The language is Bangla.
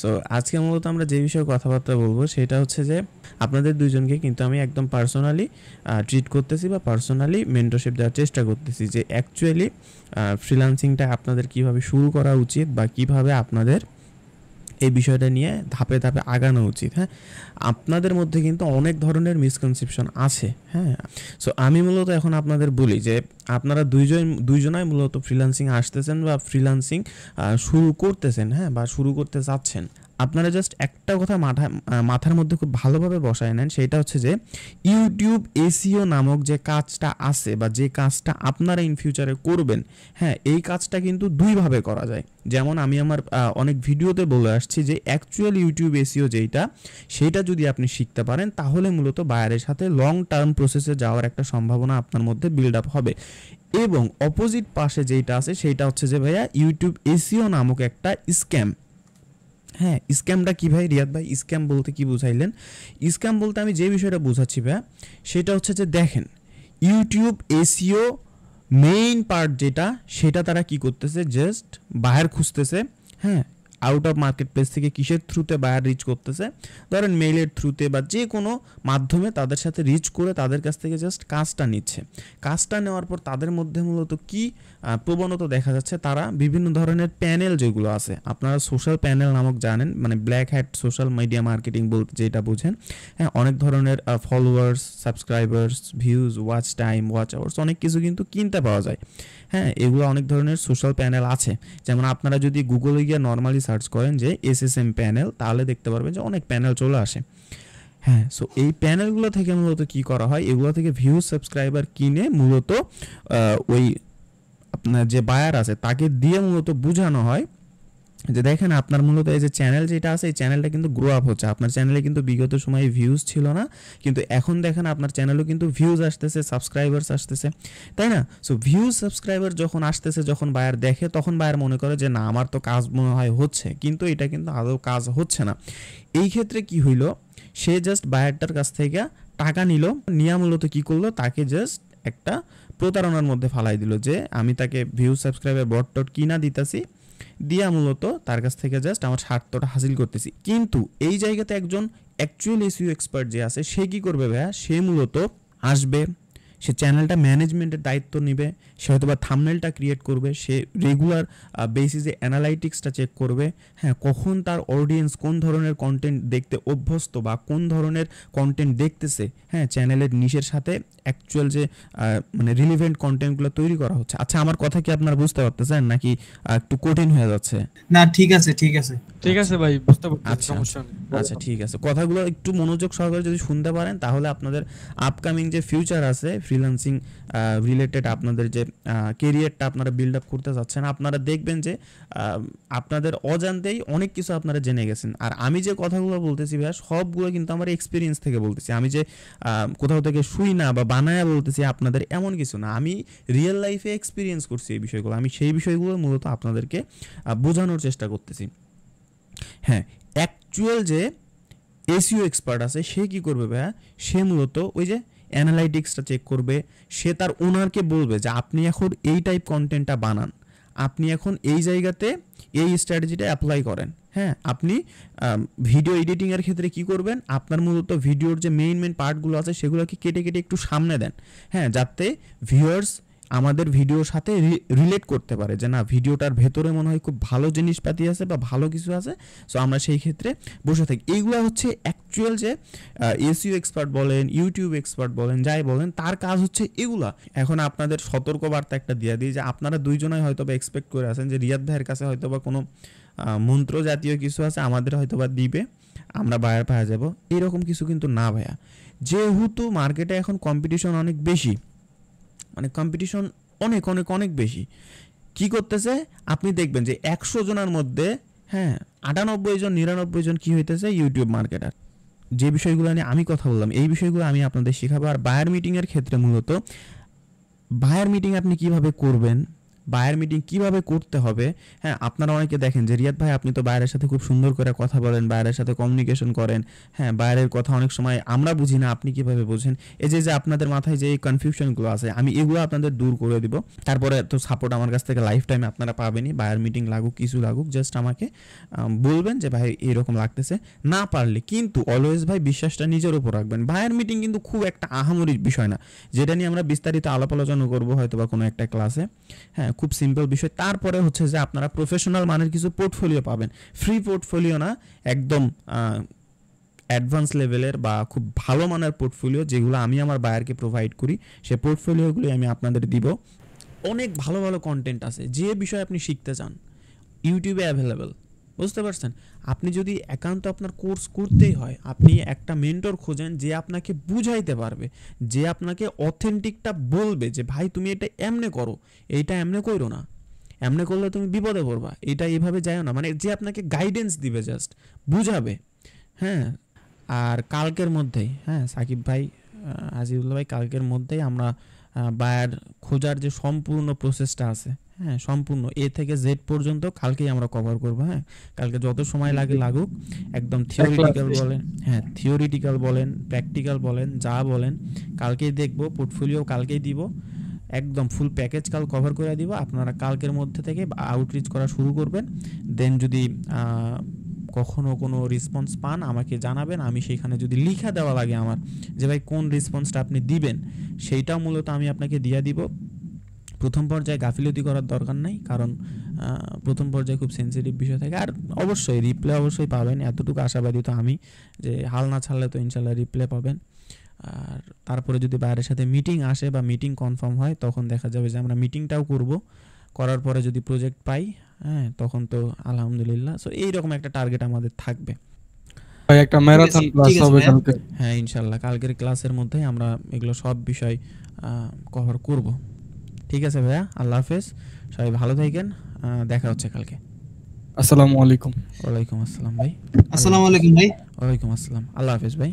সো আজকে মূলত আমরা যে বিষয়ে কথাবার্তা বলবো সেটা হচ্ছে যে আপনাদের দুইজনকে কিন্তু আমি একদম পার্সোনালি ট্রিট করতেছি বা পার্সোনালি মেন্টরশিপ দেওয়ার চেষ্টা করতেছি যে অ্যাকচুয়ালি ফ্রিল্যান্সিংটা আপনাদের কিভাবে শুরু করা উচিত বা কিভাবে আপনাদের এই বিষয়টা নিয়ে ধাপে ধাপে আগানো উচিত। হ্যাঁ, আপনাদের মধ্যে কিন্তু অনেক ধরনের মিসকনসেপশন আছে। হ্যাঁ, সো আমি মূলত এখন আপনাদের বলি যে আপনারা দুইজনাই মূলত ফ্রিল্যান্সিং আসতেছেন বা ফ্রিল্যান্সিং শুরু করতেছেন, হ্যাঁ, বা শুরু করতে যাচ্ছেন। আপনারা জাস্ট একটা কথা মাথার মধ্যে খুব ভালোভাবে বসায় নেন, সেটা হচ্ছে যে ইউটিউব এসইও নামক যে কাজটা আছে বা যে কাজটা আপনারা ইন ফিউচারে করবেন, হ্যাঁ, এই কাজটা কিন্তু দুইভাবে করা যায়। যেমন আমি আমার অনেক ভিডিওতে বলে আসছি যে অ্যাকচুয়াল ইউটিউব এসইও যেইটা, সেইটা যদি আপনি শিখতে পারেন তাহলে মূলত বায়ারের সাথে লং টার্ম প্রসেসে যাওয়ার একটা সম্ভাবনা আপনার মধ্যে বিল্ড আপ হবে। এবং অপোজিট পাশে যেইটা আছে সেইটা হচ্ছে যে ভাইয়া ইউটিউব এসইও নামক একটা স্ক্যাম। হ্যাঁ, স্ক্যামটা কী ভাই রিয়াদ ভাই? স্ক্যাম বলতে কি বুঝাইলেন? স্ক্যাম বলতে আমি যে বিষয়টা বোঝাচ্ছি ভাইয়া সেটা হচ্ছে যে দেখেন, ইউটিউব এসইও মেইন পার্ট যেটা, সেটা তারা কি করতেছে, জাস্ট বায়ার খুঁজতেছে। হ্যাঁ, আউট অফ মার্কেট প্লেস থেকে কিসের থ্রুতে বায়ার রিচ করতেছে, ধরেন মেইলের থ্রুতে বা যে কোনো মাধ্যমে তাদের সাথে রিচ করে তাদের কাছ থেকে জাস্ট কাজটা নিচ্ছে। কাজটা নেওয়ার পর তাদের মধ্যে মূলত কি প্রবণতা দেখা যাচ্ছে, তারা বিভিন্ন ধরনের প্যানেল যেগুলো আছে, আপনারা সোশ্যাল প্যানেল নামক জানেন, মানে black hat social media marketing বলতে যেটা বুঝেন। হ্যাঁ, অনেক ধরনের followers, subscribers, views, watch time, watch hours, অনেক কিছু কিন্তু কিনতে পাওয়া যায়। হ্যাঁ, এগুলো অনেক ধরনের সোশ্যাল প্যানেল আছে। যেমন আপনারা যদি গুগলে গিয়ে নর্মালি সার্চ করেন যে এসএসএম প্যানেল, তাহলে দেখতে পারবেন যে অনেক প্যানেল চলে আসে। হ্যাঁ, সো এই প্যানেলগুলো থেকে মূলত কি করা হয়, এগুলো থেকে ভিউজ, সাবস্ক্রাইবার কিনে মূলত ওই আপনার যে বায়ার আছে তাকে দিয়ে মূলত বোঝানো হয় যে দেখেন আপনার মূলত এই যে চ্যানেল যেটা আছে, এই চ্যানেলটা কিন্তু গ্রো আপ হচ্ছে। আপনার চ্যানেলে কিন্তু বিগত সময়ে ভিউজ ছিল না, কিন্তু এখন দেখেন আপনার চ্যানেলেও কিন্তু ভিউজ আসতেছে, সাবস্ক্রাইবার্স আসতেছে, তাই না? সো ভিউজ, সাবস্ক্রাইবার যখন আসতেছে, যখন বায়ার দেখে, তখন বায়ার মনে করে যে না, আমার তো কাজ মনে হয় হচ্ছে, কিন্তু এটা কিন্তু আদৌ কাজ হচ্ছে না। এই ক্ষেত্রে কি হইলো, সে জাস্ট বায়ারটার কাছ থেকে টাকা নিল, নিয়ে মূলত কি করলো, তাকে জাস্ট একটা প্রতারণার মধ্যে ফালাই দিল যে আমি তাকে ভিউজ, সাবস্ক্রাইবার, বট টট কিনা দিতেছি, দিয়া মূলত তার কাছ থেকে জাস্ট আমার স্বার্থটা হাসিল করতেছি। কিন্তু এই জায়গাতে একজন অ্যাকচুয়াল এসইও এক্সপার্ট যে আছে, সে কি করবে ভাইয়া, সে মূলত আসবে, সে চ্যানেলটা ম্যানেজমেন্টের দায়িত্ব নেবে, সে হয়তো বা থাম্বনেলটা ক্রিয়েট করবে, সে রেগুলার বেসিসে অ্যানালাইটিক্সটা চেক করবে। হ্যাঁ, কখন তার অডিয়েন্স কোন ধরনের কন্টেন্ট দেখতে অভ্যস্ত বা কোন ধরনের কন্টেন্ট দেখতেছে, হ্যাঁ, চ্যানেলের নিশের সাথে অ্যাকচুয়াল যে মানে রিলিভেন্ট কন্টেন্টগুলো তৈরি করা হচ্ছে। আচ্ছা, আমার কথা কি আপনারা বুঝতে পারতেছেন নাকি একটু কঠিন হয়ে যাচ্ছে? না, ঠিক আছে, ঠিক আছে। ঠিক আচ্ছা আছে ভাই, বুঝতে পারতেছি, আচ্ছা সমস্যা নেই, বলেন আচ্ছা, আপনি। ঠিক আছে, কথাগুলো একটু মনোযোগ সহকারে যদি শুনতে পারেন তাহলে আপনাদের আপকামিং যে ফিউচার আছে ফ্রিল্যান্সিং রিলেটেড, আপনাদের যে কেরিয়ারটা আপনারা বিল্ড আপ করতে যাচ্ছেন, আপনারা দেখবেন যে আপনাদের অজান্তেই অনেক কিছু আপনারা জেনে গেছেন। আর আমি যে কথাগুলো বলতেছি ভাইয়া, সবগুলো কিন্তু আমার এক্সপিরিয়েন্স থেকে বলতেছি। আমি যে কোথাও থেকে শুই না বা বানায়া বলতেছি আপনাদের, এমন কিছু না। আমি রিয়েল লাইফে এক্সপিরিয়েন্স করছি এই বিষয়গুলো, আমি সেই বিষয়গুলো মূলত আপনাদেরকে বোঝানোর চেষ্টা করতেছি। হ্যাঁ, অ্যাকচুয়াল যে এসইও এক্সপার্ট আছে, সে কি করবে ভাইয়া, সে মূলত ওই যে অ্যানালাইটিক্সটা চেক করবে, সে তার ওনারকে বলবে যে আপনি এখন এই টাইপ কন্টেন্টটা বানান, আপনি এখন এই জায়গাতে এই স্ট্র্যাটেজিটা অ্যাপ্লাই করেন। হ্যাঁ, আপনি ভিডিও এডিটিংয়ের ক্ষেত্রে কি করবেন, আপনার মূলত ভিডিওর যে মেইন পার্টগুলো আছে সেগুলোকে কেটে কেটে একটু সামনে দেন। হ্যাঁ, যাতে ভিউয়ার্স আমাদের ভিডিওর সাথে রিলেট করতে পারে যে না, ভিডিওটার ভেতরে মনে হয় খুব ভালো জিনিসপাতি আছে বা ভালো কিছু আছে, সো আমরা সেই ক্ষেত্রে বসে থাকি। এইগুলো হচ্ছে অ্যাকচুয়াল যে এসইও এক্সপার্ট বলেন, ইউটিউব এক্সপার্ট বলেন, যাই বলেন, তার কাজ হচ্ছে এগুলা। এখন আপনাদের সতর্কবার্তা একটা দিয়ে দিই যে আপনারা দুইজনাই হয়তো বা এক্সপেক্ট করে আছেন যে রিয়াদ ভাইয়ের কাছে হয়তো বা কোনো মন্ত্র জাতীয় কিছু আছে, আমাদের হয়তো বা দিবে, আমরা বায়ার পাওয়া যাব, এরকম কিছু কিন্তু না ভাইয়া। যেহেতু মার্কেটে এখন কম্পিটিশন অনেক বেশি, মানে কম্পিটিশন অনেক অনেক অনেক বেশি, কি করতেছে আপনি দেখবেন যে 100 জনের মধ্যে, হ্যাঁ, 98 জন 99 জন কি হইতেছে, ইউটিউব মার্কেটার। যে বিষয়গুলো নিয়ে আমি কথা বললাম, এই বিষয়গুলো আমি আপনাদের শেখাবো। আর বায়ার মিটিংয়ের ক্ষেত্রে মূলত বায়ার মিটিং আপনি কিভাবে করবেন, বায়ার মিটিং কিভাবে করতে হবে। হ্যাঁ, আপনারা অনেকে দেখেন যে রিয়াদ ভাই আপনি তো বায়ারের সাথে খুব সুন্দর করে কথা বলেন, বায়ারের সাথে কমিউনিকেশন করেন। হ্যাঁ, বায়ারের কথা অনেক সময় আমরা বুঝি না, আপনি কিভাবে বোঝেন। এই যে আপনাদের মাথায় যে এই কনফিউশনগুলো আছে আমি এগুলো আপনাদের দূর করে দিব। তারপরে তো সাপোর্ট আমার কাছ থেকে লাইফ টাইমে আপনারা পাবেনই। বায়ার মিটিং লাগুক কিছু লাগুক, জাস্ট আমাকে বলবেন যে ভাই এরকম লাগতেছে। না পারলে কিন্তু অলওয়েজ ভাই বিশ্বাসটা নিজের উপর রাখবেন। বায়ার মিটিং কিন্তু খুব একটা আহামরি বিষয় না, যেটা নিয়ে আমরা বিস্তারিত আলাপ আলোচনা করবো হয়তো বা কোনো একটা ক্লাসে। হ্যাঁ, খুব সিম্পল বিষয়। তারপরে হচ্ছে যে আপনারা প্রফেশনাল মানের কিছু পোর্টফোলিও পাবেন, ফ্রি পোর্টফোলিও না, একদম অ্যাডভান্স লেভেলের বা খুব ভালো মানের পোর্টফোলিও, যেগুলো আমি আমার বায়ারকে প্রোভাইড করি। সে পোর্টফোলিওগুলি আমি আপনাদের দিব। অনেক ভালো ভালো কন্টেন্ট আছে, যে বিষয়ে আপনি শিখতে চান ইউটিউবে অ্যাভেলেবেল, বুঝতে পারছেন। আপনি যদি একান্ত আপনার কোর্স করতেই হয়, আপনি একটা মেন্টর খোঁজেন যে আপনাকে বুঝাইতে পারবে, যে আপনাকে অথেন্টিকটা বলবে যে ভাই তুমি এটা এমনে করো, এইটা এমনে করো না, এমনে করলে তুমি বিপদে পড়বা, এটা এইভাবে যাও না, মানে যে আপনাকে গাইডেন্স দিবে, জাস্ট বুঝাবে। হ্যাঁ, আর কালকের মধ্যেই, হ্যাঁ সাকিব ভাই, আজিজুল্লাহ ভাই, কালকের মধ্যেই আমরা বায়ার খোঁজার যে সম্পূর্ণ প্রসেসটা আছে, হ্যাঁ সম্পূর্ণ এ থেকে জেড পর্যন্ত কালকেই আমরা কভার করব। হ্যাঁ, কালকে যত সময় লাগে লাগুক, একদম থিওরিটিক্যাল বলেন, হ্যাঁ থিওরিটিক্যাল বলেন, প্র্যাকটিক্যাল বলেন, যা বলেন কালকেই দেখব। পোর্টফোলিও কালকেই দিব, একদম ফুল প্যাকেজ কাল কভার করে দিব। আপনারা কালকের মধ্যে থেকে আউটরিচ করা শুরু করবেন। দেন যদি কখনো কোনো রেসপন্স পান আমাকে জানাবেন, আমি সেইখানে যদি লিখা দেওয়া লাগে আমার যে ভাই কোন রেসপন্সটা আপনি দিবেন, সেইটাও মূলত আমি আপনাকে দিয়ে দিব। প্রথম পর্যায়ে গাফিলতি করার দরকার নাই, কারণ প্রথম পর্যায়ে খুব সেন্সিটিভ বিষয় থাকে। আর অবশ্যই রিপ্লে অবশ্যই পাবেন, এতটুকু আশাবাদী তো আমি, যে হাল না ছাড়লে তো ইনশাল্লাহ রিপ্লে পাবেন। আর তারপরে যদি বাইরের সাথে মিটিং আসে বা মিটিং কনফার্ম হয়, তখন দেখা যাবে যে আমরা মিটিংটাও করব। করার পরে যদি প্রজেক্ট পাই, হ্যাঁ তখন তো আলহামদুলিল্লাহ। সো এইরকম একটা টার্গেট আমাদের থাকবে ভাই, একটা ম্যারাথন ক্লাস হবে কালকে। হ্যাঁ ইনশাল্লাহ কালকের ক্লাসের মধ্যেই আমরা এগুলো সব বিষয় কভার করব। ঠিক আছে ভাইয়া, আল্লাহ হাফেজ, সবাই ভালো থাকেন, দেখা হচ্ছে কালকে। আসসালামু আলাইকুম। ওয়ালাইকুম আসসালাম ভাই। আসসালামু আলাইকুম ভাই। ওয়ালাইকুম আসসালাম, আল্লাহ হাফেজ ভাই।